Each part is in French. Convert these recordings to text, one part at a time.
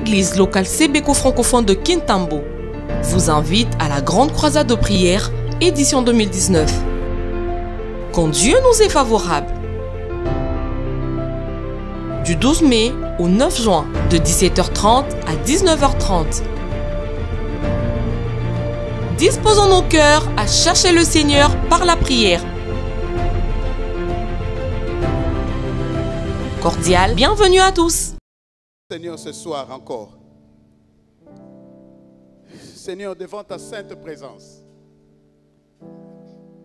l'église locale Sébéco francophone de Kintambo vous invite à la Grande Croisade de prière, édition 2019. Quand Dieu nous est favorable. Du 12 mai au 9 juin, de 17h30 à 19h30. Disposons nos cœurs à chercher le Seigneur par la prière. Cordial bienvenue à tous. Seigneur, ce soir encore, Seigneur, devant ta sainte présence,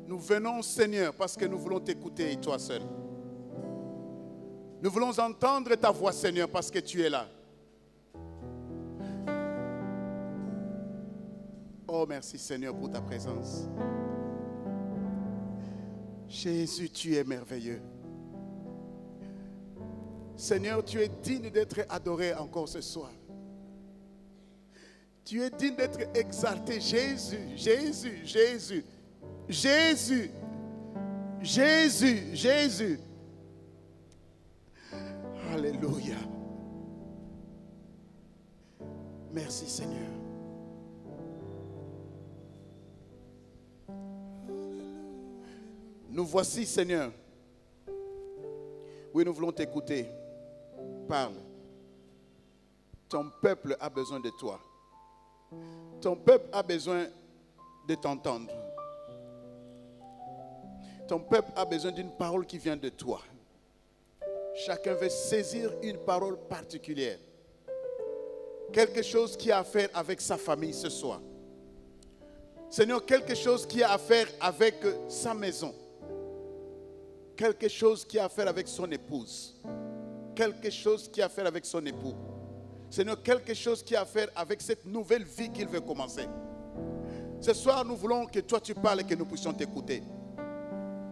nous venons, Seigneur, parce que nous voulons t'écouter, toi seul. Nous voulons entendre ta voix, Seigneur, parce que tu es là. Oh, merci, Seigneur, pour ta présence. Jésus, tu es merveilleux. Seigneur, tu es digne d'être adoré encore ce soir. Tu es digne d'être exalté. Jésus, Jésus, Jésus, Jésus, Jésus, Jésus. Alléluia. Merci, Seigneur. Nous voici, Seigneur. Oui, nous voulons t'écouter. Parle. Ton peuple a besoin de toi. Ton peuple a besoin de t'entendre. Ton peuple a besoin d'une parole qui vient de toi. Chacun veut saisir une parole particulière. Quelque chose qui a à faire avec sa famille ce soir. Seigneur, quelque chose qui a à faire avec sa maison. Quelque chose qui a à faire avec son épouse. Quelque chose qui a à faire avec son époux. Seigneur, quelque chose qui a à faire avec cette nouvelle vie qu'il veut commencer. Ce soir, nous voulons que toi tu parles et que nous puissions t'écouter.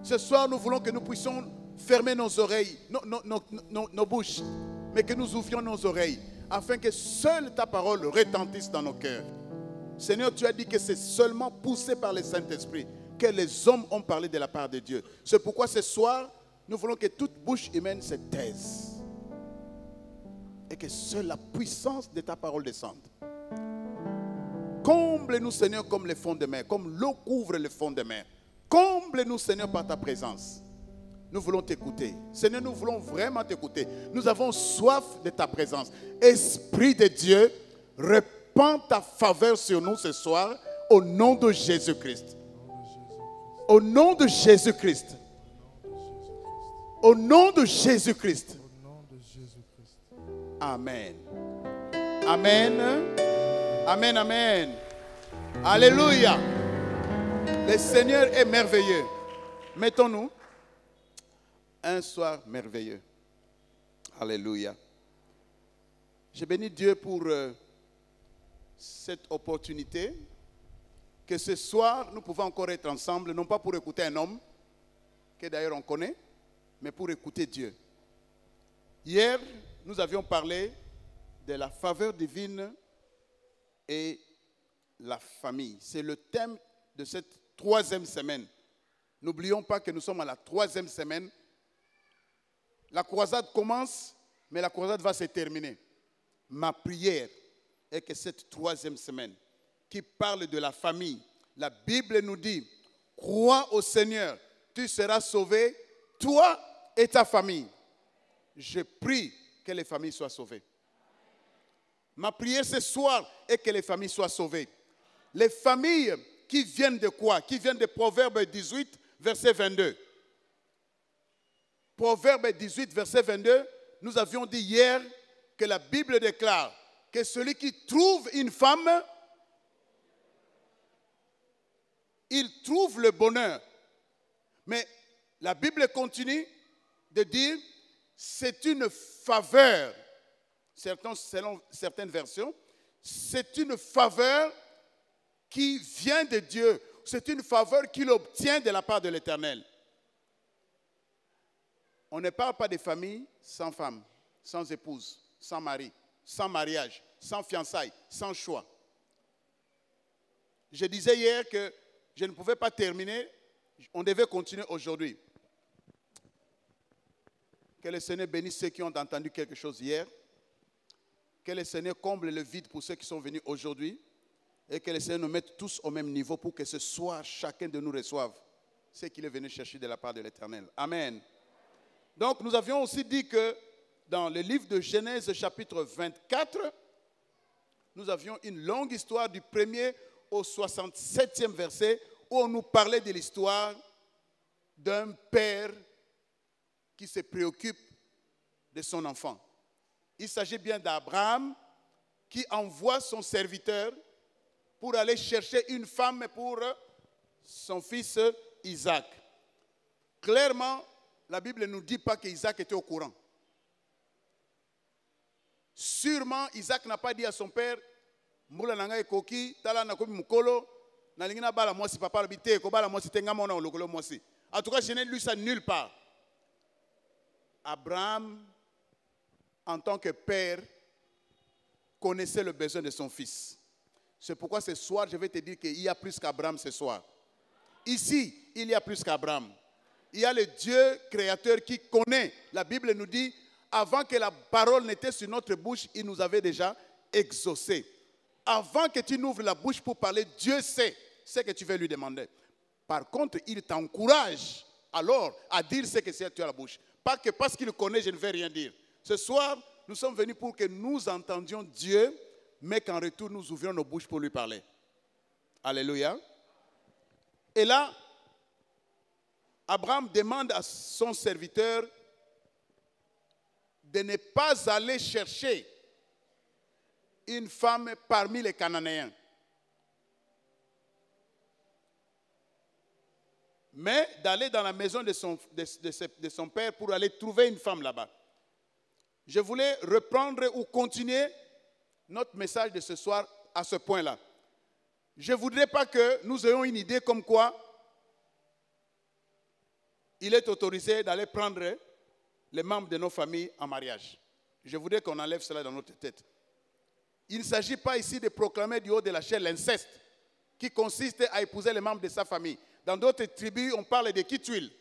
Ce soir, nous voulons que nous puissions fermer nos oreilles, nos bouches, mais que nous ouvrions nos oreilles, afin que seule ta parole retentisse dans nos cœurs. Seigneur, tu as dit que c'est seulement poussé par le Saint-Esprit que les hommes ont parlé de la part de Dieu. C'est pourquoi ce soir, nous voulons que toute bouche humaine se taise. Et que seule la puissance de ta parole descende. Comble-nous, Seigneur, comme les fonds de mer, comme l'eau couvre les fonds de mer. Comble-nous, Seigneur, par ta présence. Nous voulons t'écouter. Seigneur, nous voulons vraiment t'écouter. Nous avons soif de ta présence. Esprit de Dieu, répands ta faveur sur nous ce soir, au nom de Jésus-Christ. Au nom de Jésus-Christ. Au nom de Jésus-Christ. Amen. Amen. Amen, amen. Alléluia. Le Seigneur est merveilleux. Mettons-nous. Un soir merveilleux. Alléluia. Je bénis Dieu pour cette opportunité. Que ce soir, nous pouvons encore être ensemble, non pas pour écouter un homme, que d'ailleurs on connaît, mais pour écouter Dieu. Hier, nous avions parlé de la faveur divine et la famille. C'est le thème de cette 3e semaine. N'oublions pas que nous sommes à la 3e semaine. La croisade commence, mais la croisade va se terminer. Ma prière est que cette 3e semaine, qui parle de la famille, la Bible nous dit, crois au Seigneur, tu seras sauvé, toi et ta famille. Je prie que les familles soient sauvées. Ma prière ce soir est que les familles soient sauvées. Les familles qui viennent de quoi? Qui viennent de Proverbe 18, verset 22. Proverbe 18, verset 22, nous avions dit hier que la Bible déclare que celui qui trouve une femme, il trouve le bonheur. Mais la Bible continue de dire, c'est une faveur, selon certaines versions, c'est une faveur qui vient de Dieu. C'est une faveur qu'il obtient de la part de l'Éternel. On ne parle pas de famille sans femme, sans épouse, sans mari, sans mariage, sans fiançailles, sans choix. Je disais hier que je ne pouvais pas terminer, on devait continuer aujourd'hui. Que le Seigneur bénisse ceux qui ont entendu quelque chose hier. Que le Seigneur comble le vide pour ceux qui sont venus aujourd'hui. Et que le Seigneur nous mette tous au même niveau pour que ce soir, chacun de nous reçoive ce qu'il est venu chercher de la part de l'Éternel. Amen. Donc, nous avions aussi dit que dans le livre de Genèse, chapitre 24, nous avions une longue histoire du 1er au 67e verset où on nous parlait de l'histoire d'un père qui se préoccupe de son enfant. Il s'agit bien d'Abraham qui envoie son serviteur pour aller chercher une femme pour son fils Isaac. Clairement, la Bible ne nous dit pas qu'Isaac était au courant. Sûrement, Isaac n'a pas dit à son père, Moula nanga ekoki, tala na komi mukolo, na lingina bala mwasi papa l'habité, ko bala mwasi tenga mona olokolo mwasi. En tout cas, je n'ai lu ça nulle part. Abraham, en tant que père, connaissait le besoin de son fils. C'est pourquoi ce soir, je vais te dire qu'il y a plus qu'Abraham ce soir. Ici, il y a plus qu'Abraham. Il y a le Dieu créateur qui connaît. La Bible nous dit, avant que la parole n'était sur notre bouche, il nous avait déjà exaucé. Avant que tu n'ouvres la bouche pour parler, Dieu sait ce que tu veux lui demander. Par contre, il t'encourage alors à dire ce que tu as à la bouche. Pas que parce qu'il connaît, je ne vais rien dire. Ce soir, nous sommes venus pour que nous entendions Dieu, mais qu'en retour, nous ouvrions nos bouches pour lui parler. Alléluia. Et là, Abraham demande à son serviteur de ne pas aller chercher une femme parmi les Cananéens, mais d'aller dans la maison de son père pour aller trouver une femme là-bas. Je voulais reprendre ou continuer notre message de ce soir à ce point-là. Je ne voudrais pas que nous ayons une idée comme quoi il est autorisé d'aller prendre les membres de nos familles en mariage. Je voudrais qu'on enlève cela dans notre tête. Il ne s'agit pas ici de proclamer du haut de la chair l'inceste, qui consiste à épouser les membres de sa famille. Dans d'autres tribus, on parle de kitwil.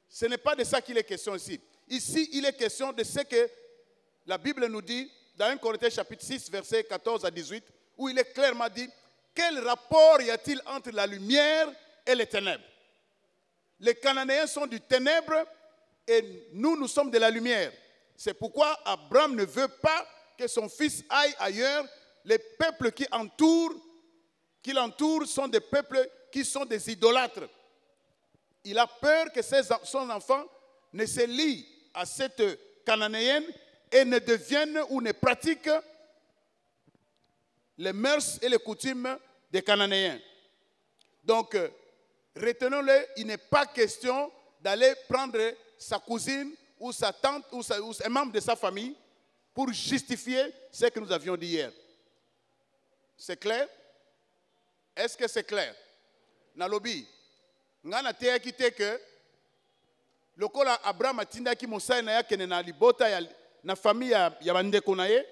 Ce n'est pas de ça qu'il est question ici. Ici, il est question de ce que la Bible nous dit dans 1 Corinthiens chapitre 6, versets 14 à 18, où il est clairement dit, quel rapport y a-t-il entre la lumière et les ténèbres? Les Cananéens sont du ténèbre et nous sommes de la lumière. C'est pourquoi Abraham ne veut pas que son fils aille ailleurs. Les peuples qui l'entourent sont des peuples qui sont des idolâtres. Il a peur que son enfant ne se lie à cette cananéenne et ne devienne ou ne pratique les mœurs et les coutumes des Cananéens. Donc, retenons-le, il n'est pas question d'aller prendre sa cousine ou sa tante ou un membre de sa famille pour justifier ce que nous avions dit hier. C'est clair? Est-ce que c'est clair? Nalobi, ngana te akite que lokola Abraham atindaki mosai na yake na libota ya na famille ya bandeko na ye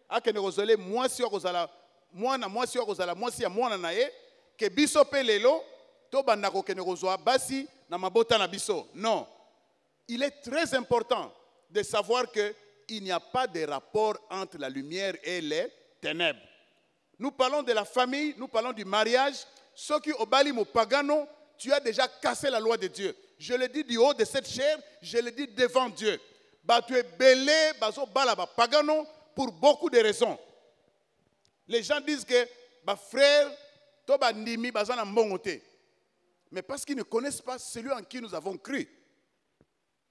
akene kozole mwasi wa kozala mwana mwasi wa kozala mwasi ya mwana na ye ke biso pe lelo to banda ko kene kozwa basi na mabota na biso. Non. Il est très important de savoir que il n'y a pas de rapport entre la lumière et les ténèbres. Nous parlons de la famille, nous parlons du mariage. Ceux qui obali mo pagano, tu as déjà cassé la loi de Dieu. Je le dis du haut de cette chair, je le dis devant Dieu. Bah, tu es belé, bazo balaba pagano pour beaucoup de raisons. Les gens disent que bah frère, to ba ndimi bazana mbongote. Mais parce qu'ils ne connaissent pas celui en qui nous avons cru.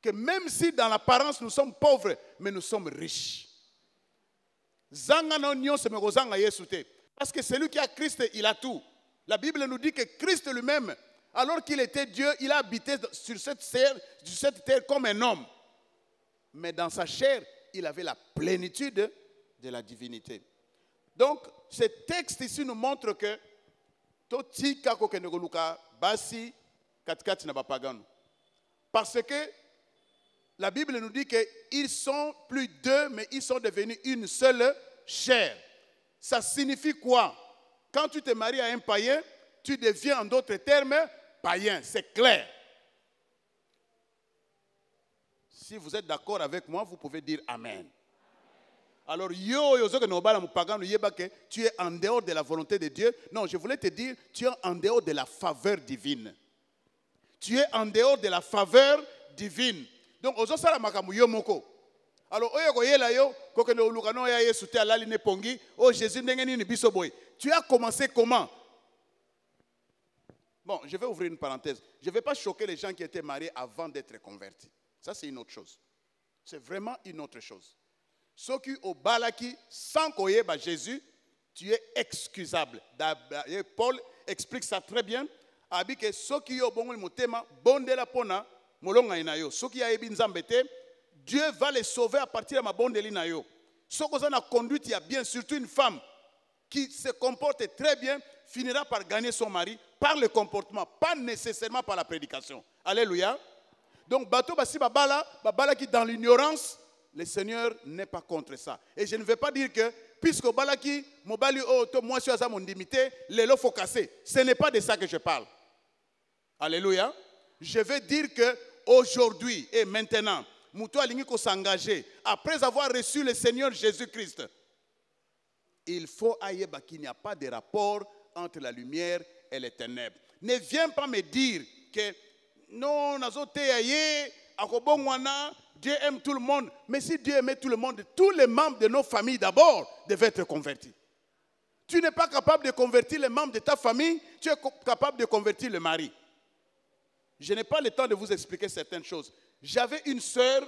Que même si dans l'apparence nous sommes pauvres, mais nous sommes riches. Parce que celui qui a Christ, il a tout. La Bible nous dit que Christ lui-même, alors qu'il était Dieu, il a habité sur cette terre comme un homme. Mais dans sa chair, il avait la plénitude de la divinité. Donc, ce texte ici nous montre que parce que la Bible nous dit qu'ils sont plus deux, mais ils sont devenus une seule chair. Ça signifie quoi? Quand tu te maries à un païen, tu deviens en d'autres termes païen. C'est clair. Si vous êtes d'accord avec moi, vous pouvez dire Amen. Alors, tu es en dehors de la volonté de Dieu. Non, je voulais te dire, tu es en dehors de la faveur divine. Tu es en dehors de la faveur divine. Donc, alors, Jésus, tu as commencé comment? Bon, je vais ouvrir une parenthèse. Je ne vais pas choquer les gens qui étaient mariés avant d'être convertis. Ça, c'est une autre chose. C'est vraiment une autre chose. Ceux qui au balaki, sans koyeba Jésus, tu es excusable. Paul explique ça très bien. Abi que ceux qui au bon motema, bonde la pona, molonga inayo. Ceux qui a ebinzambete, Dieu va les sauver à partir de ma bonde linayo. Ceux qui ont la conduite, il y a bien surtout une femme qui se comporte très bien, finira par gagner son mari par le comportement, pas nécessairement par la prédication. Alléluia. Donc, bateau basi babala qui dans l'ignorance, le Seigneur n'est pas contre ça. Et je ne veux pas dire que, puisque balaki, mobali oto, moi je suis à mon limité, les lots faut casser. Ce n'est pas de ça que je parle. Alléluia. Je veux dire que aujourd'hui et maintenant, Moutou Alingiko s'engager, après avoir reçu le Seigneur Jésus-Christ, il faut aïeba qu'il n'y a pas de rapport entre la lumière et les ténèbres. Ne viens pas me dire que non, Dieu aime tout le monde. Mais si Dieu aimait tout le monde, tous les membres de nos familles d'abord devaient être convertis. Tu n'es pas capable de convertir les membres de ta famille, tu es capable de convertir le mari. Je n'ai pas le temps de vous expliquer certaines choses. J'avais une sœur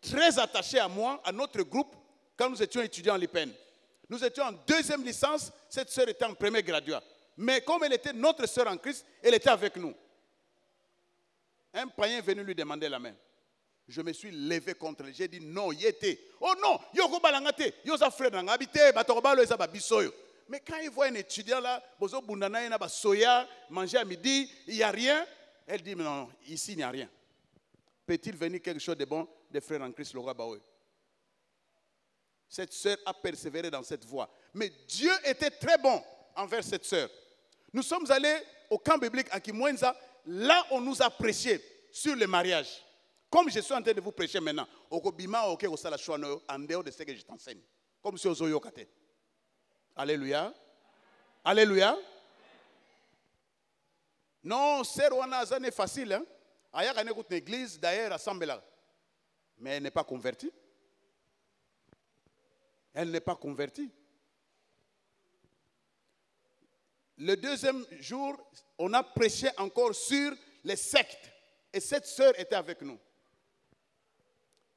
très attachée à moi, à notre groupe, quand nous étions étudiants en l'IPEN. Nous étions en deuxième licence, cette sœur était en premier graduat. Mais comme elle était notre sœur en Christ, elle était avec nous. Un païen est venu lui demander la main. Je me suis levé contre elle. J'ai dit non, il était. Oh non, yoko balangate, yosa frère n'angabite, batokobalo esa babisoyo. Mais quand il voit un étudiant là, bozo bundana ina basoya, manger à midi, il n'y a rien. Elle dit non, ici il n'y a rien. Peut-il venir quelque chose de bon des frères en Christ, Laura Baoui? Cette sœur a persévéré dans cette voie. Mais Dieu était très bon envers cette sœur. Nous sommes allés au camp biblique à Kimwenza. Là, on nous a prêché sur le mariage. Comme je suis en train de vous prêcher maintenant. En dehors de ce que je t'enseigne. Comme si on yokate. Alléluia. Alléluia. Non, c'est facile. Hein? Il y a une église d'ailleurs assemblée là. Mais elle n'est pas convertie. Elle n'est pas convertie. Le deuxième jour, on a prêché encore sur les sectes. Et cette sœur était avec nous.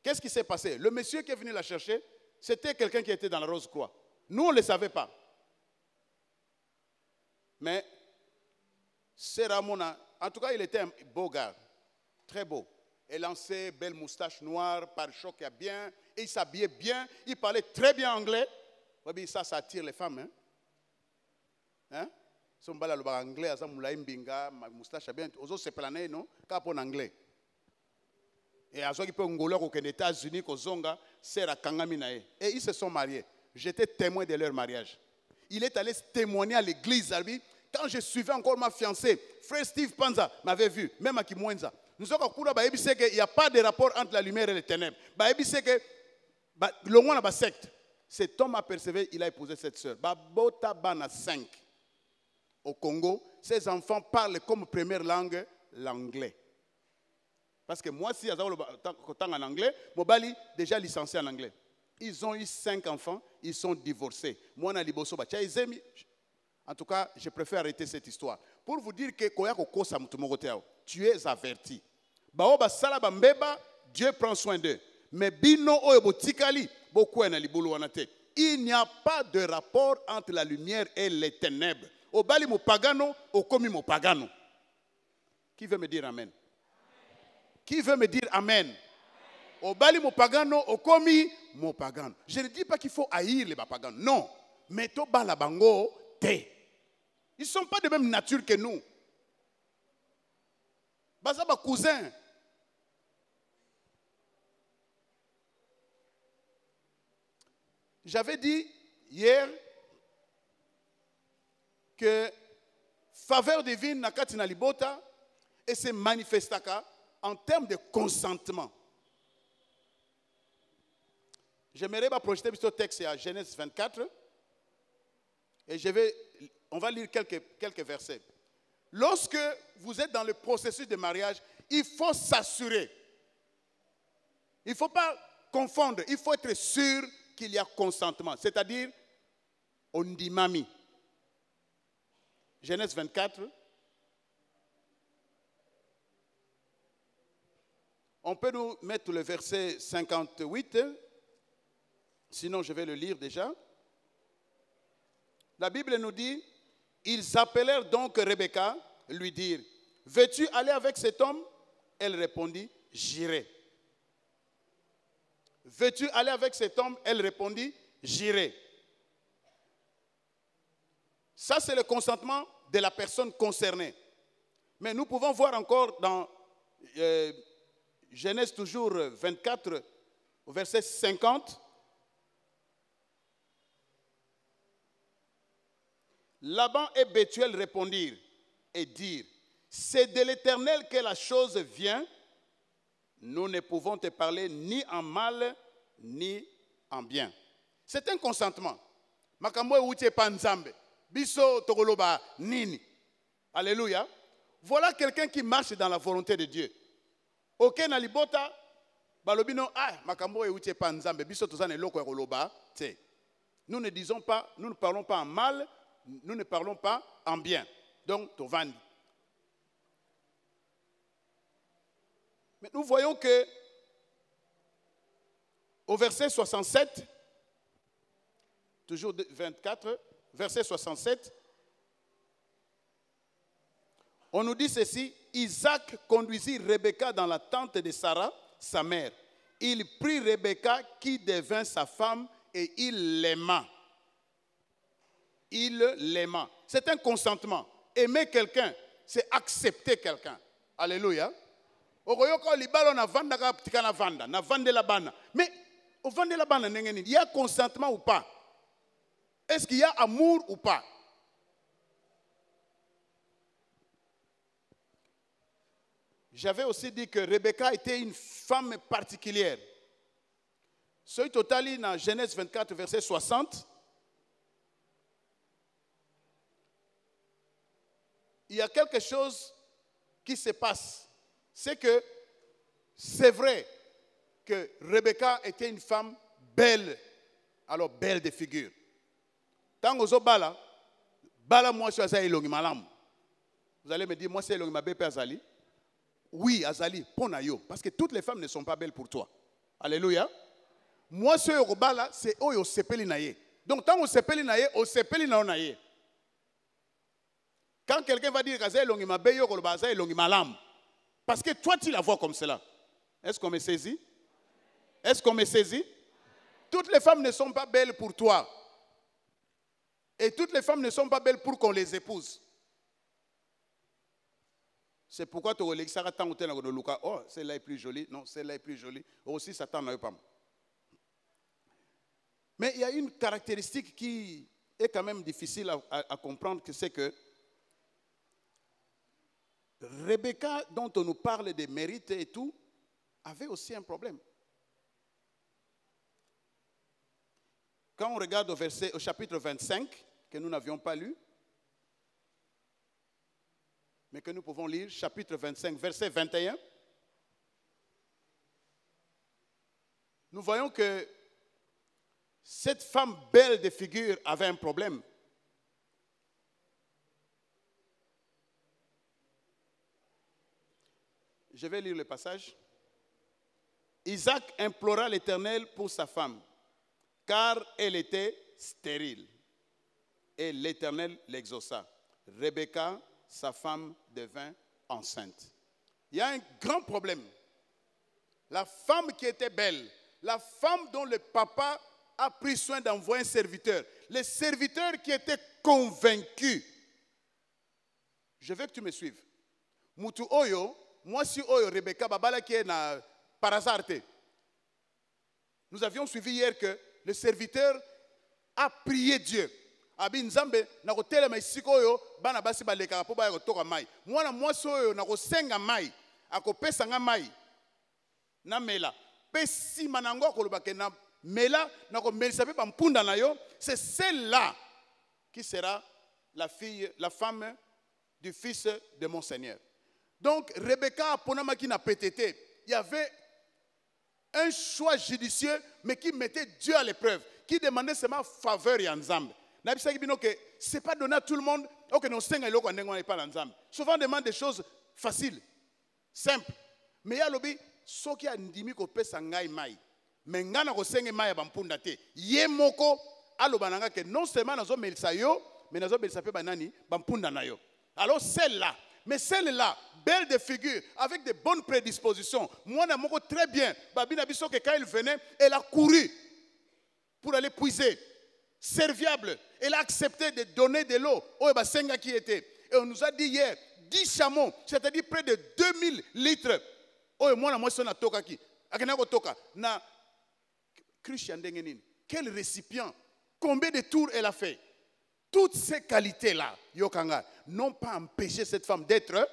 Qu'est-ce qui s'est passé? Le monsieur qui est venu la chercher, c'était quelqu'un qui était dans la Rose-Croix. Nous, on ne le savait pas. Mais, c'est Ramona. En tout cas, il était un beau gars. Très beau. Élancé, belle moustache noire, pare-choc bien. Et il s'habillait bien. Il parlait très bien anglais. Oui, ça attire les femmes. Hein? Son bala le anglais, asa moulaï mbinga, moustache bien. Ozo se planer non, capon anglais. Et azo qui peut ngolo aux États-Unis, aux Zonga, c'est la kangaminae. Et ils se sont mariés. J'étais témoin de leur mariage. Il est allé témoigner à l'église. Quand je suivais encore ma fiancée, frère Steve Panza m'avait vu, même à Kimwenza. Nous sommes qu'il n'y a pas de rapport entre la lumière et les ténèbres. Le monde a une secte. Cet homme a persévéré, il a épousé cette sœur. Babota Bana 5. Au Congo, ces enfants parlent comme première langue l'anglais. Parce que moi, si j'étais en anglais, Mobali déjà licencié en anglais. Ils ont eu 5 enfants, ils sont divorcés. Moi, en tout cas, je préfère arrêter cette histoire. Pour vous dire que tu es averti. Dieu prend soin d'eux. Mais il n'y a pas de rapport entre la lumière et les ténèbres. Obali mo pagano, okomi mo pagano. Qui veut me dire amen? Qui veut me dire amen? Obali mo pagano, okomi mo pagano. Je ne dis pas qu'il faut haïr les paganos. Non. Mais to bala bango te. Ils ne sont pas de même nature que nous. Baza ba cousin. J'avais dit hier que faveur divine na kati na libota et se manifestaka en termes de consentement. J'aimerais projeter ce texte à Genèse 24. Et on va lire quelques versets. Lorsque vous êtes dans le processus de mariage, il faut s'assurer. Il ne faut pas confondre. Il faut être sûr qu'il y a consentement. C'est-à-dire, on dit mamie. Genèse 24. On peut nous mettre le verset 58. Sinon, je vais le lire déjà. La Bible nous dit, ils appelèrent donc Rebecca, lui dire, veux-tu aller avec cet homme? Elle répondit, j'irai. Veux-tu aller avec cet homme? Elle répondit, j'irai. Ça, c'est le consentement de la personne concernée. Mais nous pouvons voir encore dans Genèse toujours 24, au verset 50. Laban et Bethuel répondirent et dirent, c'est de l'Éternel que la chose vient, nous ne pouvons te parler ni en mal, ni en bien. C'est un consentement. Alléluia. Voilà quelqu'un qui marche dans la volonté de Dieu. Ok, nalibota, balobino, makambo euche panzambe, biso tozane loko ya koloba, te. Nous ne disons pas, nous ne parlons pas en mal, nous ne parlons pas en bien. Donc, tovandi. Mais nous voyons que au verset 67, toujours 24, verset 67, on nous dit ceci, Isaac conduisit Rebecca dans la tente de Sarah, sa mère. Il prit Rebecca qui devint sa femme et il l'aima. Il l'aima. C'est un consentement. Aimer quelqu'un, c'est accepter quelqu'un. Alléluia. Mais il y a consentement ou pas? Est-ce qu'il y a amour ou pas? J'avais aussi dit que Rebecca était une femme particulière. Ce total dans Genèse 24, verset 60. Il y a quelque chose qui se passe. C'est que c'est vrai que Rebecca était une femme belle, alors belle de figure. Tant que bala, moi je suis elongi malam. Vous allez me dire, moi c'est elongi ma belle Azali. Oui, Azali, ponayo, parce que toutes les femmes ne sont pas belles pour toi. Alléluia. Moi c'est bala, c'est oyo sepeli naye. Donc tant que sepeli naye, o sepeli naye. Quand quelqu'un va dire Azali elongi ma belle yo kolobaza elongi malam, parce que toi tu la vois comme cela. Est-ce qu'on me saisit? Est-ce qu'on me saisit? Toutes les femmes ne sont pas belles pour toi. Et toutes les femmes ne sont pas belles pour qu'on les épouse. C'est pourquoi tu as dit que oh, celle-là est plus jolie. Non, celle-là est plus jolie. Aussi, Satan n'a pas. Mais il y a une caractéristique qui est quand même difficile à comprendre, c'est que Rebecca, dont on nous parle des mérites et tout, avait aussi un problème. Quand on regarde au chapitre 25, que nous n'avions pas lu, mais que nous pouvons lire, chapitre 25, verset 21, nous voyons que cette femme belle de figure avait un problème. Je vais lire le passage. Isaac implora l'Éternel pour sa femme, car elle était stérile. Et l'Éternel l'exauça. Rebecca, sa femme, devint enceinte. Il y a un grand problème. La femme qui était belle, la femme dont le papa a pris soin d'envoyer un serviteur, le serviteur qui était convaincu. Je veux que tu me suives. Mutu oyo, moi si oyo Rebecca babala qui est na par hasard. Nous avions suivi hier que le serviteur a prié Dieu. Abi nzambe na kotela maisiko oyo bana basi baleka po ba kotoka mai. Mwana mwasi oyo na kosenga mai, akopesa nga mai. Na mela. Pe sima nango koloba ke na Mais là, c'est celle-là qui sera la femme du fils de mon Seigneur. Donc, Rebecca, Ponamaki n'a pétété. Il y avait un choix judicieux, mais qui mettait Dieu à l'épreuve, qui demandait seulement faveur et ensemble. Ce n'est pas donné à tout le monde. Souvent, on demande des choses faciles, simples. Mais il y a l'objet, ce qui a dit que mai. Mais ngana ko senge mai bampunda te. Ye moko alobananga que non seulement nazo melisa yo, mais nazo melisa pe banani bampunda na yo. Alors celle-là, mais celle-là, belle de figure, avec de bonnes prédispositions. Moi, je très bien. Babina Bisso, que quand elle venait, elle a couru pour aller puiser. Serviable. Elle a accepté de donner de l'eau. Oh, et Senga qui était. Et on nous a dit hier, 10 chameaux, c'est-à-dire près de 2000 litres. Oh, et moi, je suis na toka ki. Akenako toka. Na Christian Dengenin. Quel récipient. Combien de tours elle a fait. Toutes ces qualités-là, Yokanga, n'ont pas empêché cette femme d'être.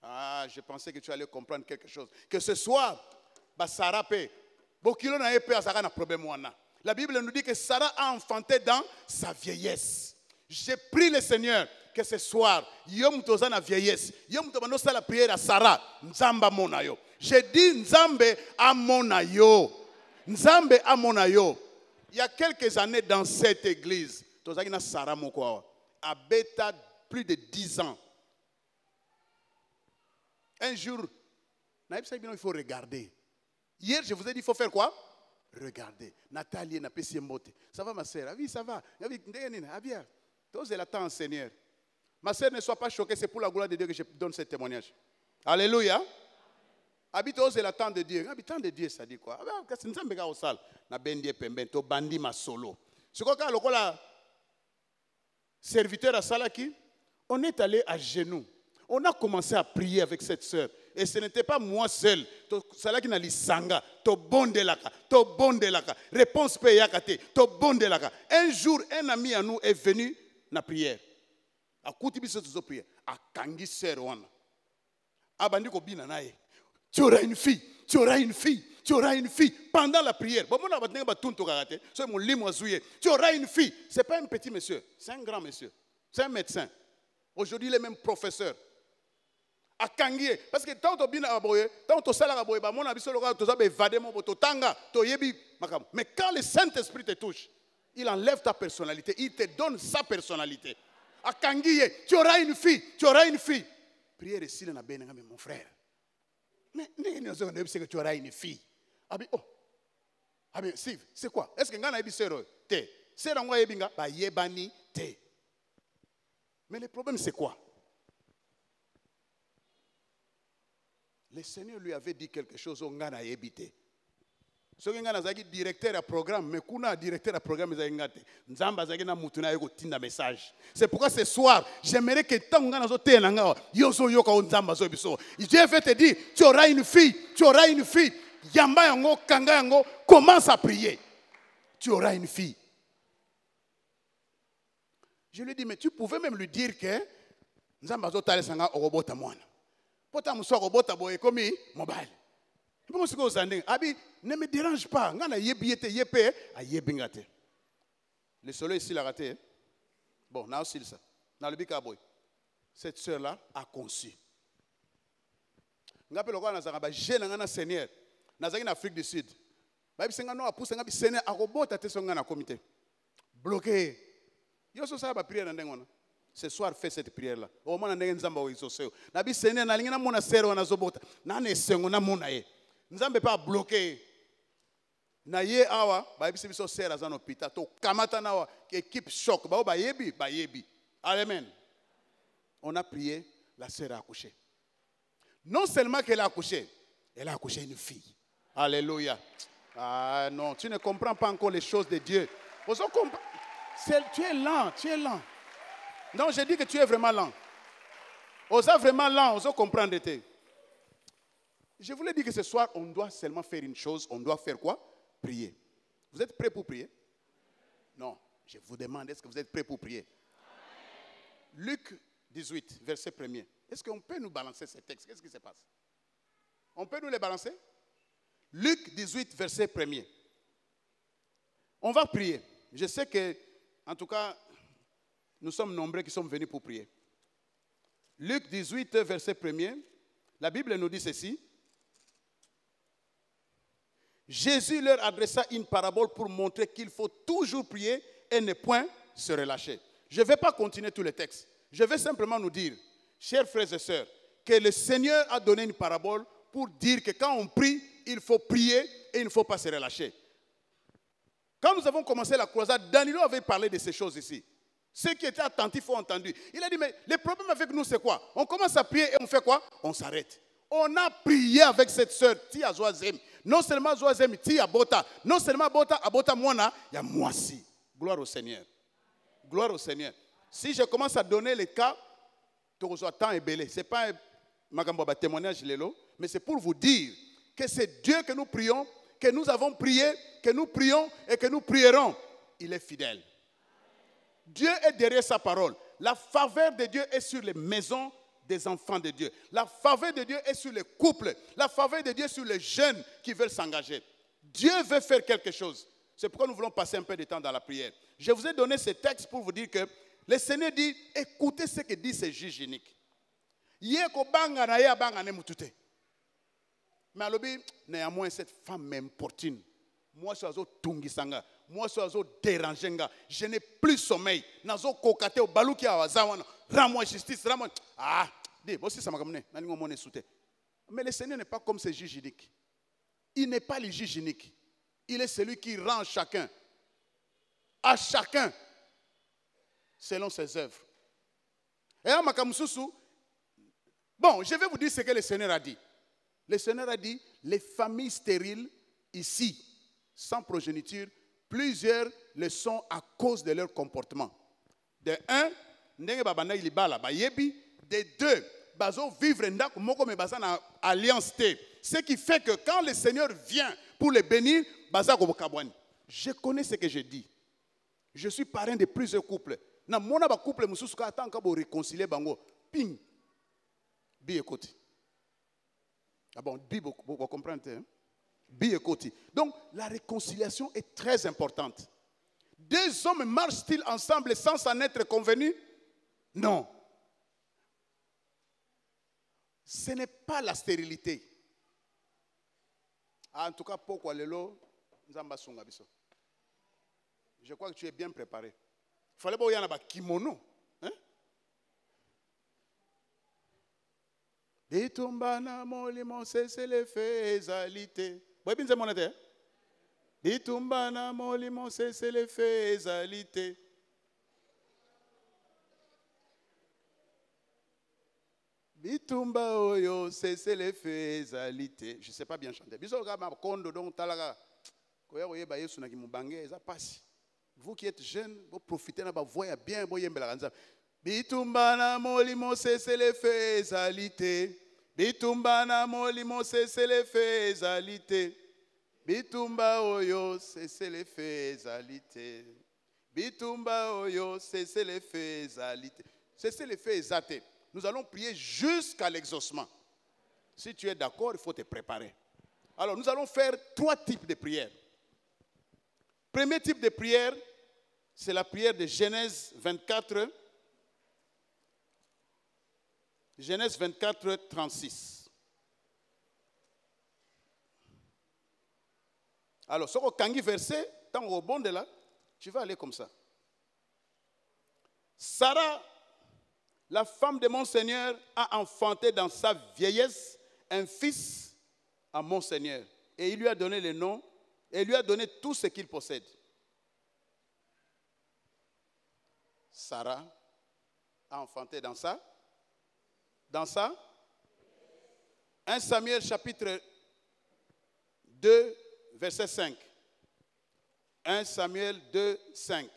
Ah, je pensais que tu allais comprendre quelque chose. Que ce soir, Sarah paie. La Bible nous dit que Sarah a enfanté dans sa vieillesse. J'ai prié le Seigneur que ce soir, Yom Toza na vieillesse. Yom Tobano sa la prière à Sarah. Nzamba monayo. J'ai dit Nzambe amonayo. Nzambe amonayo. Il y a quelques années dans cette église, Sarah Mokwa, à Beta, plus de 10 ans. Un jour, il faut regarder. Hier, je vous ai dit, il faut faire quoi? Regardez. Nathalie, ça va ma sœur? Oui, ça va. Bien. Tous l'attendent, Seigneur. Ma sœur, ne sois pas choquée, c'est pour la gloire de Dieu que je donne ce témoignage. Alléluia. Habite aux l'attente de Dieu. Habitant de Dieu, ça dit quoi? C'est une zambega au sale. Na bendie pemben, to bandi ma solo. C'est quoi quand le serviteur à Salaki? On est allé à genoux. On a commencé à prier avec cette sœur. Et ce n'était pas moi seul. Salaki na lisanga, to bondelaka, to bondelaka. Réponse payakate, to bondelaka. Un jour, un ami à nous est venu na prière. A koutibi ce prière. A kangi sœur wana. A bandi ko bina nae. Tu auras une fille, tu auras une fille, tu auras une fille. Pendant la prière, tu auras une fille. Ce n'est pas un petit monsieur, c'est un grand monsieur. C'est un médecin. Aujourd'hui, il est même professeur. À Kangié. Parce que tant que tu as aboyé, tant que tu as aboyé, mais quand le Saint-Esprit te touche, il enlève ta personnalité, il te donne sa personnalité. À Kangié, tu auras une fille, tu auras une fille. Prière ici, mon frère. Mais tu auras une fille. Steve, c'est quoi? Est-ce que ngana ebisero te? C'est dans quoi ebinga ba yebani te. Mais le problème c'est quoi? Le Seigneur lui avait dit quelque chose au ngana ebité. Ce que ngana zaki directeur à programme, mais kuna directeur à programme zaki ngate. Nzamba zaki na mutuna yeko tinda message. C'est pourquoi ce soir, j'aimerais que tant ngana zo te nanga yozo yoka nzamba zo biso. Dieu veut te dire, tu auras une fille, tu auras une fille. Yamba yango kanga yango, commence à prier. Tu auras une fille. Je lui ai dit, mais tu pouvais même lui dire que nzamba zo tale sanga orobota mwana. Pota muso robota boye komi mobile. Ne me dérange pas. Le soleil ici l'a raté. Bon, là aussi ça. Dans le bikaboy. Cette sœur-là a conçu. Nga pelo kwa nazanga jeune ngana seigneur. Nazaki en Afrique du Sud. Ba bisenga no apusa nga bi seigneur akobota te songa na comité. Bloqué. Yo so ça ba prière ndengona. Ce soir fais cette prière là. Au moins ndenge nzamba o isoseo. Na bi seigneur na lingina mona sero na zobota. Na ne sengo na mona ye. Nous n'avons pas bloqué. Naye awa, ba biso biso sera za no pita to kamata nawa équipe choc ba yebi. Amen. On a prié, la sœur a accouché. Non seulement qu'elle a accouché, elle a accouché une fille. Alléluia. Ah non, tu ne comprends pas encore les choses de Dieu. Tu es lent, tu es lent. Non, j'ai dit que tu es vraiment lent. Osa vraiment lent, osa comprendre te. Je voulais dire que ce soir, on doit seulement faire une chose. On doit faire quoi? Prier. Vous êtes prêts pour prier? Non. Je vous demande, est-ce que vous êtes prêts pour prier? Luc 18, verset 1er. Est-ce qu'on peut nous balancer ces textes? Qu'est-ce qui se passe? On peut nous les balancer? Luc 18, verset 1er. On va prier. Je sais que, en tout cas, nous sommes nombreux qui sommes venus pour prier. Luc 18, verset 1er. La Bible nous dit ceci. Jésus leur adressa une parabole pour montrer qu'il faut toujours prier et ne point se relâcher. Je ne vais pas continuer tous les textes. Je vais simplement nous dire, chers frères et sœurs, que le Seigneur a donné une parabole pour dire que quand on prie, il faut prier et il ne faut pas se relâcher. Quand nous avons commencé la croisade, Danilo avait parlé de ces choses ici. Ceux qui étaient attentifs ont entendu. Il a dit, mais le problème avec nous, c'est quoi? On commence à prier et on fait quoi? On s'arrête. On a prié avec cette sœur, Tia Zoazem. Non seulement Zoazem, Tia Bota. Non seulement Bota, Abota Moana, il y a moi aussi. Gloire au Seigneur. Gloire au Seigneur. Si je commence à donner les cas, tout le temps est belé. Ce n'est pas un témoignage, mais c'est pour vous dire que c'est Dieu que nous prions, que nous avons prié, que nous prions et que nous prierons. Il est fidèle. Dieu est derrière sa parole. La faveur de Dieu est sur les maisons des enfants de Dieu. La faveur de Dieu est sur les couples. La faveur de Dieu est sur les jeunes qui veulent s'engager. Dieu veut faire quelque chose. C'est pourquoi nous voulons passer un peu de temps dans la prière. Je vous ai donné ce texte pour vous dire que le Seigneur dit, écoutez ce que dit ce juge unique. Mais alobi, néanmoins, cette femme m'importune. Moi, je suis tungisanga. Moi, je suis dérangenga. Je n'ai plus sommeil. Nazo kokate au baluki awazawana. Rends-moi justice, rends-moi. Ah, dis, voici ça m'a ramené. Mais le Seigneur n'est pas comme ce juge unique. Il n'est pas le juge unique. Il est celui qui rend chacun, à chacun, selon ses œuvres. Et à Makamususu, bon, je vais vous dire ce que le Seigneur a dit. Le Seigneur a dit, les familles stériles ici, sans progéniture, plusieurs le sont à cause de leur comportement. De un, de deux, bazo vivre en alliance. Ce qui fait que quand le Seigneur vient pour les bénir, je connais ce que je dis. Je suis parrain de plusieurs couples. Na mona ba couple mususuka atanga bo réconcilier bango. Ping. Bi écoute. Ah bon, bi vous comprenez hein? Bi écoute. Donc la réconciliation est très importante. Deux hommes marchent-ils ensemble sans s'en être convenus? Non. Ce n'est pas la stérilité. En tout cas, pourquoi lelo nzamba sunga biso. Je crois que tu es bien préparé. Il fallait pas y avoir un kimono. Ditumbana molimo c'est le faisalité. Vous voyez bien mon été? Ditumbana molimo c'est le faisalité. Bitumba oyo c'est le faisalité. Je ne sais pas bien chanter. Biso kama kondo donc talaga. Koya oye ba Yesu na kimubange eza pasi. Vous qui êtes jeunes, vous profitez de la voix bien, vous yembe la ganza. Bitumbana molimo c'est le faisalité. Bitumbana molimo c'est le faisalité. Bitumba oyo c'est le faisalité. Bitumba oyo c'est le faisalité. C'est le faisalité. Nous allons prier jusqu'à l'exaucement. Si tu es d'accord, il faut te préparer. Alors, nous allons faire 3 types de prières. Premier type de prière, c'est la prière de Genèse 24. Genèse 24, 36. Alors, ce qu'on a verset, tant au bon de là, tu vas aller comme ça. Sarah, la femme de mon Seigneur, a enfanté dans sa vieillesse un fils à mon Seigneur. Et il lui a donné le nom, et lui a donné tout ce qu'il possède. Sarah a enfanté dans ça. 1 Samuel chapitre 2, verset 5. 1 Samuel 2, 5.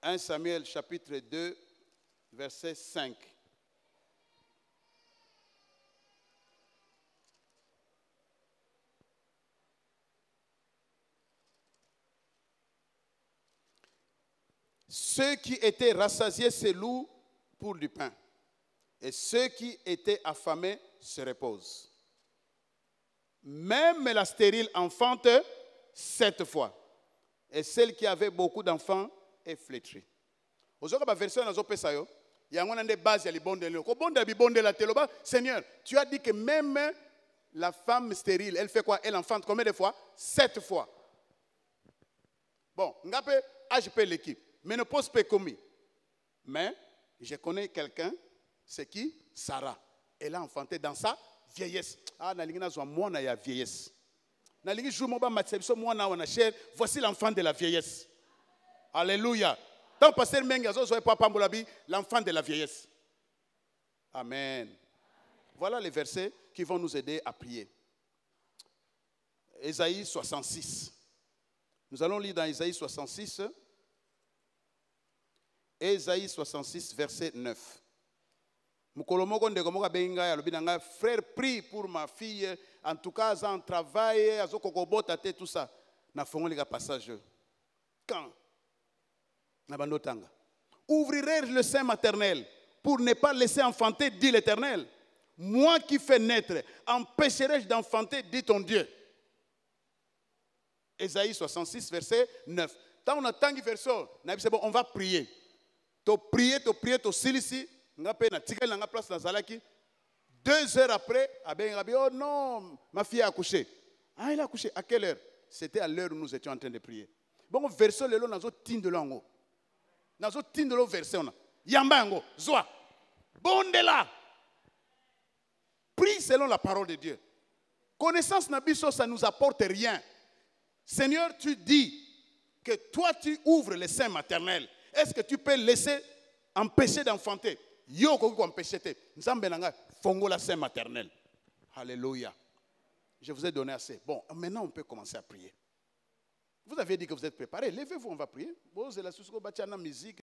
1 Samuel chapitre 2, verset 5. Ceux qui étaient rassasiés se louent pour du pain. Et ceux qui étaient affamés se reposent. Même la stérile enfante 7 fois. Et celle qui avait beaucoup d'enfants est flétrie. Seigneur, tu as dit que même la femme stérile, elle fait quoi? Elle enfante combien de fois? 7 fois. Bon, je peux l'équipe. Ménopause peut commis. Mais je connais quelqu'un, c'est qui? Sarah. Elle a enfanté dans sa vieillesse. Ah, na vieillesse. Voici l'enfant de la vieillesse. Alléluia. Donc, pasteur Mengazo, l'enfant de la vieillesse. Amen. Voilà les versets qui vont nous aider à prier. Ésaïe 66. Nous allons lire dans Ésaïe 66. Ésaïe 66, verset 9. Frère, prie pour ma fille. En tout cas, en travail, tout ça. Na le passage. Quand? Ouvrirai le sein maternel pour ne pas laisser enfanter, dit l'Éternel. Moi qui fais naître, empêcherai-je d'enfanter, dit ton Dieu. Ésaïe 66, verset 9. Quand on attend le verset, on va prier. Tu prier, silisi. 2 heures après, oh non, ma fille a accouché. Ah, elle a accouché. À quelle heure? C'était à l'heure où nous étions en train de prier. Bon, verset le long, nous avons tin de l'ango. Nous avons tin de l'ango verset. Yamba ango, zoa. Bon de là. Prie selon la parole de Dieu. Connaissance nabiso, ça ne nous apporte rien. Seigneur, tu dis que toi, tu ouvres le sein maternel. Est-ce que tu peux laisser empêcher d'enfanter? Yo ko empêcher te. Nzambe nanga fongo la sein maternel. Alléluia. Je vous ai donné assez. Bon, maintenant on peut commencer à prier. Vous avez dit que vous êtes préparés. Levez-vous, on va prier. Vous avez la musique.